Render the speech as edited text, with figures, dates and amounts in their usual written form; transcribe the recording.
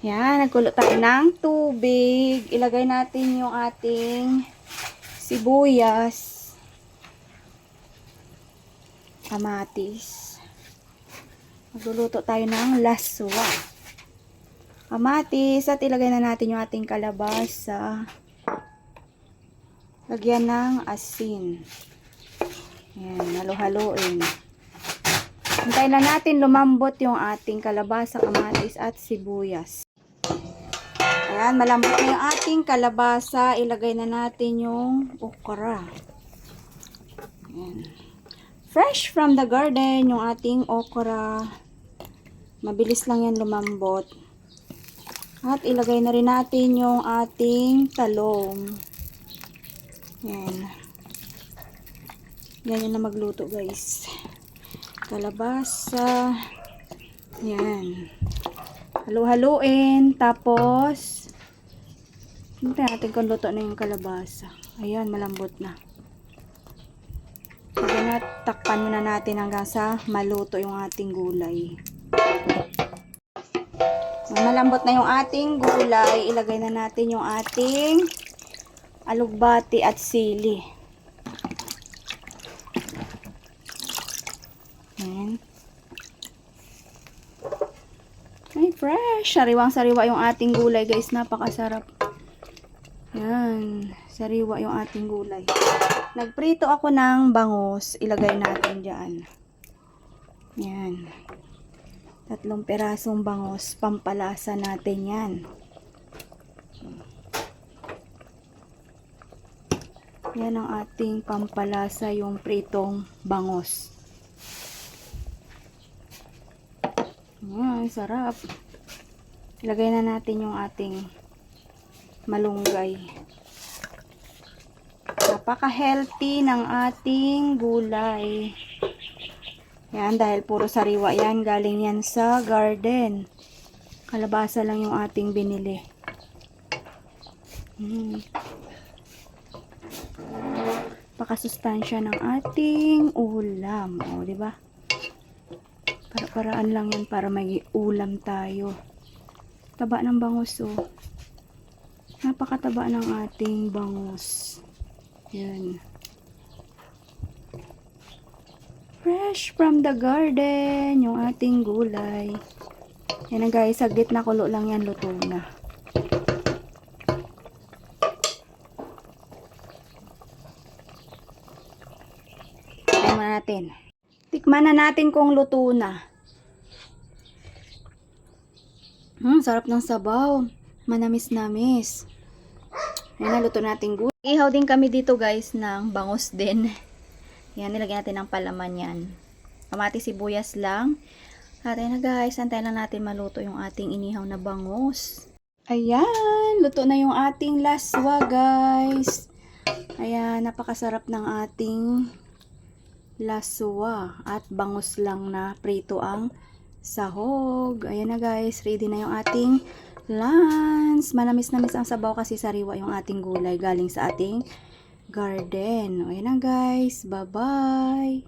Yan, nagkulo tayo ng tubig. Ilagay natin yung ating sibuyas, kamatis. Magluluto tayo ng laswa. Kamatis at ilagay na natin yung ating kalabasa. Lagyan ng asin. Yan, halo-haloin. Hintayin lang natin lumambot yung ating kalabasa, kamatis at sibuyas. Ayan, malambot na yung ating kalabasa. Ilagay na natin yung okra. Ayan. Fresh from the garden yung ating okra. Mabilis lang yan lumambot. At ilagay na rin natin yung ating talong. Ayan. Ganyan na magluto, guys. Kalabasa. Ayan. Halo-haloin. Tapos, hintayin natin kung luto na yung kalabasa. Ayan, malambot na. Ayan, takpan muna natin hanggang sa maluto yung ating gulay. Malambot na yung ating gulay. Ilagay na natin yung ating alugbati at sili. Ayan. Ay, fresh. Sariwang-sariwa yung ating gulay, guys. Napakasarap. Yan. Sariwa yung ating gulay. Nagprito ako ng bangus. Ilagay natin dyan. Yan. 3 pirasong bangus. Pampalasa natin yan. Yan ang ating pampalasa, yung pritong bangus. Ay, sarap. Ilagay na natin yung ating malunggay. Napaka-healthy ng ating gulay. Yan, dahil puro sariwa yan. Galing yan sa garden. Kalabasa lang yung ating binili. Pakasustansya ng ating ulam. O, diba? Para-paraan lang yan para may ulam tayo. Taba ng bangus, oh. Napakataba ng ating bangus. Yan. Fresh from the garden yung ating gulay. Yan na, guys, saglit na kulo lang yan, luto na. Tikman natin. Tikman na natin kung luto na. Sarap ng sabaw. Manamis-namis. Yan na, luto natin gulay. Ihaw din kami dito, guys, ng bangus din. Yan, nilagyan natin ng palaman yan. Kamatis, sibuyas lang. At ayan na, guys, antayin lang natin maluto yung ating inihaw na bangus. Ayan, luto na yung ating laswa, guys. Ayan, napakasarap ng ating laswa. At bangus lang na prito ang sahog. Ayan na, guys, ready na yung ating lunch. Manamis-namis ang sabaw kasi sariwa yung ating gulay galing sa ating garden. Ayan na, guys. Bye-bye.